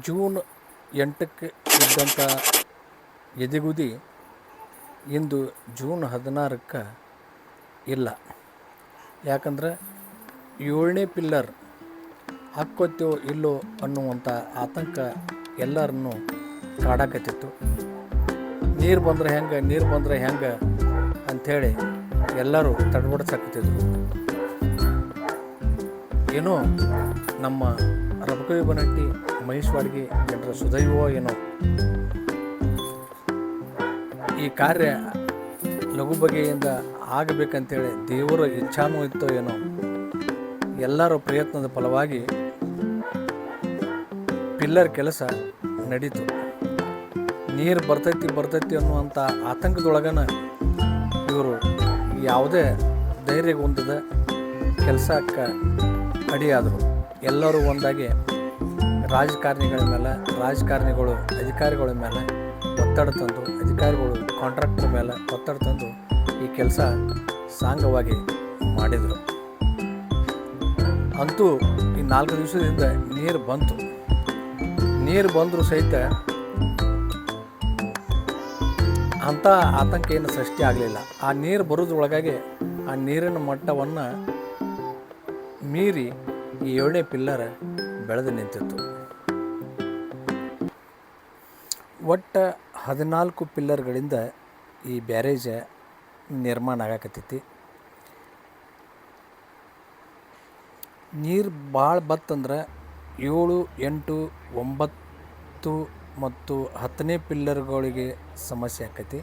June 8ಕ್ಕೆ ಇದ್ದಂಥ ಎದೆಗುದಿ ಇಂದು June 16ಕ್ಕೆ ಇಲ್ಲ. ಯಾಕಂದ್ರೆ 7ನೇ ಪಿಲ್ಲರ್ ಹಾಕ್ಕೋತೀವೋ ಇಲ್ಲೋ ಅನ್ನುವಂಥ ಆತಂಕ ಎಲ್ಲರನ್ನೂ ಕಾಡಾಕತ್ತಿತ್ತು. ನೀರು ಬಂದರೆ ಹೆಂಗೆ ಅಂಥೇಳಿ ಎಲ್ಲರೂ ತಡಬಡಿಸಾಕತ್ತಿದ್ರು. ಏನೋ ನಮ್ಮ ರಬಕವಿ ಬನಟ್ಟಿ, ಮಹೇಶ್ ವಾಡ್ಗಿ ಜನರ ಸುದೈವೋ ಏನೋ ಈ ಕಾರ್ಯ ಲಘು ಬಗೆಯಿಂದ ಆಗಬೇಕಂತೇಳಿ ದೇವರ ಇಚ್ಛಾನೂ ಇತ್ತೋ ಏನೋ, ಎಲ್ಲರ ಪ್ರಯತ್ನದ ಫಲವಾಗಿ ಪಿಲ್ಲರ್ ಕೆಲಸ ನಡೀತು. ನೀರು ಬರ್ತೈತಿ ಅನ್ನುವಂಥ ಆತಂಕದೊಳಗನ ಇವರು ಯಾವುದೇ ಧೈರ್ಯಗೊಂದದ ಕೆಲಸಕ್ಕೆ ಅಡಿಯಾದರು. ಎಲ್ಲರೂ ಒಂದಾಗಿ ರಾಜಕಾರಣಿಗಳು ಅಧಿಕಾರಿಗಳ ಮೇಲೆ ಒತ್ತಡ ತಂದು, ಅಧಿಕಾರಿಗಳು ಕಾಂಟ್ರಾಕ್ಟರ್ ಮೇಲೆ ಒತ್ತಡ ತಂದು ಈ ಕೆಲಸ ಸಾಂಗವಾಗಿ ಮಾಡಿದರು. ಅಂತೂ ಈ 4 ದಿವಸದಿಂದ ನೀರು ಬಂತು. ನೀರು ಬಂದರೂ ಸಹಿತ ಅಂಥ ಆತಂಕ ಏನು ಸೃಷ್ಟಿ ಆಗಲಿಲ್ಲ. ಆ ನೀರು ಬರೋದ್ರೊಳಗಾಗಿ ಆ ನೀರಿನ ಮಟ್ಟವನ್ನು ಮೀರಿ ಈ 7ನೇ ಪಿಲ್ಲರ್ ಬೆಳೆದು ನಿಂತಿತ್ತು. ಒಟ್ಟು 14 ಪಿಲ್ಲರ್ಗಳಿಂದ ಈ ಬ್ಯಾರೇಜ್ ನಿರ್ಮಾಣ ಆಗಕತ್ತೈತಿ. ನೀರು ಭಾಳ ಬತ್ತಂದ್ರೆ 7, 8, 9 ಮತ್ತು 10ನೇ ಪಿಲ್ಲರ್ಗಳಿಗೆ ಸಮಸ್ಯೆ ಆಕೈತಿ.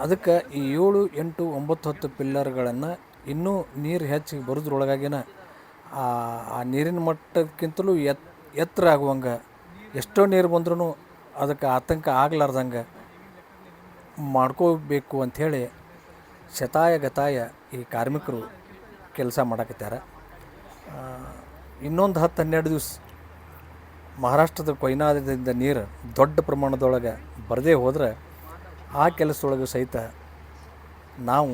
ಅದಕ್ಕೆ ಈ 7, 8, 9, 10 ಪಿಲ್ಲರ್ಗಳನ್ನು ಇನ್ನೂ ನೀರು ಹೆಚ್ಚಿಗೆ ಬರೋದ್ರೊಳಗಾಗಿನ ಆ ನೀರಿನ ಮಟ್ಟಕ್ಕಿಂತಲೂ ಎತ್ತರ ಆಗುವಂಗೆ, ಎಷ್ಟೋ ನೀರು ಬಂದ್ರೂ ಅದಕ್ಕೆ ಆತಂಕ ಆಗ್ಲಾರ್ದಂಗೆ ಮಾಡ್ಕೋಬೇಕು ಅಂಥೇಳಿ ಶತಾಯಗತಾಯ ಈ ಕಾರ್ಮಿಕರು ಕೆಲಸ ಮಾಡಕತ್ಯಾರ. ಇನ್ನೊಂದು 10-12 ದಿವಸ ಮಹಾರಾಷ್ಟ್ರದ ಕೊಯ್ನಾದಿಂದ ನೀರು ದೊಡ್ಡ ಪ್ರಮಾಣದೊಳಗೆ ಬರದೇ ಹೋದ್ರೆ ಆ ಕೆಲಸದೊಳಗೆ ಸಹಿತ ನಾವು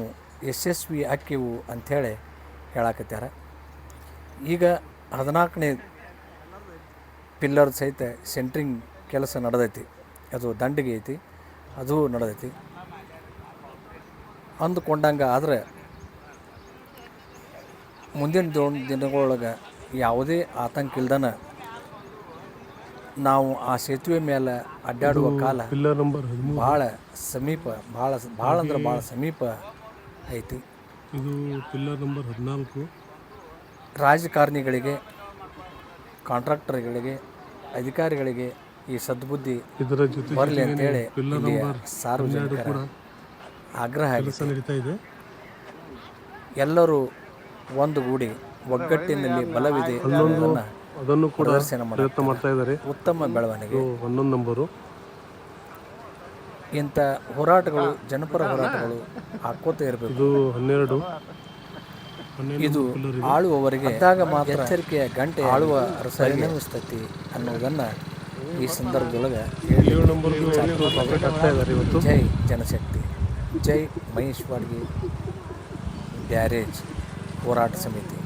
ಯಶಸ್ವಿ ಆಕ್ಕೇವು ಅಂಥೇಳಿ ಹೇಳಕತ್ಯಾರ. ಈಗ 14ನೇ ಪಿಲ್ಲರ್ ಸಹಿತ ಸೆಂಟ್ರಿಂಗ್ ಕೆಲಸ ನಡೆದೈತಿ. ಅದು ದಂಡಿಗೆ ಐತಿ, ಅದು ನಡೆದೈತಿ ಅಂದುಕೊಂಡಂಗೆ. ಆದರೆ ಮುಂದಿನ ದಿನಗಳೊಳಗೆ ಯಾವುದೇ ಆತಂಕ ಇಲ್ದನ ನಾವು ಆ ಸೇತುವೆ ಮೇಲೆ ಅಡ್ಡಾಡುವ ಕಾಲ ಭಾಳ ಸಮೀಪ, ಭಾಳ ಅಂದ್ರೆ ಭಾಳ ಸಮೀಪ ಐತಿ. ಇದು ಪಿಲ್ಲರ್ ನಂಬರ್ 14. ರಾಜಕಾರಣಿಗಳಿಗೆ, ಕಾಂಟ್ರಾಕ್ಟರ್ಗಳಿಗೆ, ಅಧಿಕಾರಿಗಳಿಗೆ ಈ ಸದ್ಬುದ್ಧಿ ಬರಲಿ ಅಂತೇಳಿ ಸಾರ್ವಜನಿಕರ ಆಗ್ರಹ ಆಗಿದೆ. ಎಲ್ಲರೂ ಒಂದುಗೂಡಿ ಒಗ್ಗಟ್ಟಿನಲ್ಲಿ ಬಲವಿದೆ ಅದನ್ನು ಕೂಡ ಪ್ರದರ್ಶನ ಮಾಡ್ತಾ ಇದ್ದಾರೆ. ಉತ್ತಮ ಬೆಳವಣಿಗೆ. 11 ನಂಬರು. ಇಂಥ ಹೋರಾಟಗಳು, ಜನಪರ ಹೋರಾಟಗಳು ಹಾಕೋತಾ ಇರಬೇಕು. ಇದು 12. ಇದು ಆಳುವವರಿಗೆ ಮಾತ್ರ ಎಚ್ಚರಿಕೆಯ ಗಂಟೆ ಆಳುವ ಪರಿಣಮಿಸ್ತೈತಿ ಅನ್ನೋದನ್ನು ಈ ಸಂದರ್ಭದೊಳಗೆ ಜೈ ಜನಶಕ್ತಿ, ಜೈ ಮಹೇಶ್ ವಾಡ್ಗಿ ಬ್ಯಾರೇಜ್ ಹೋರಾಟ ಸಮಿತಿ.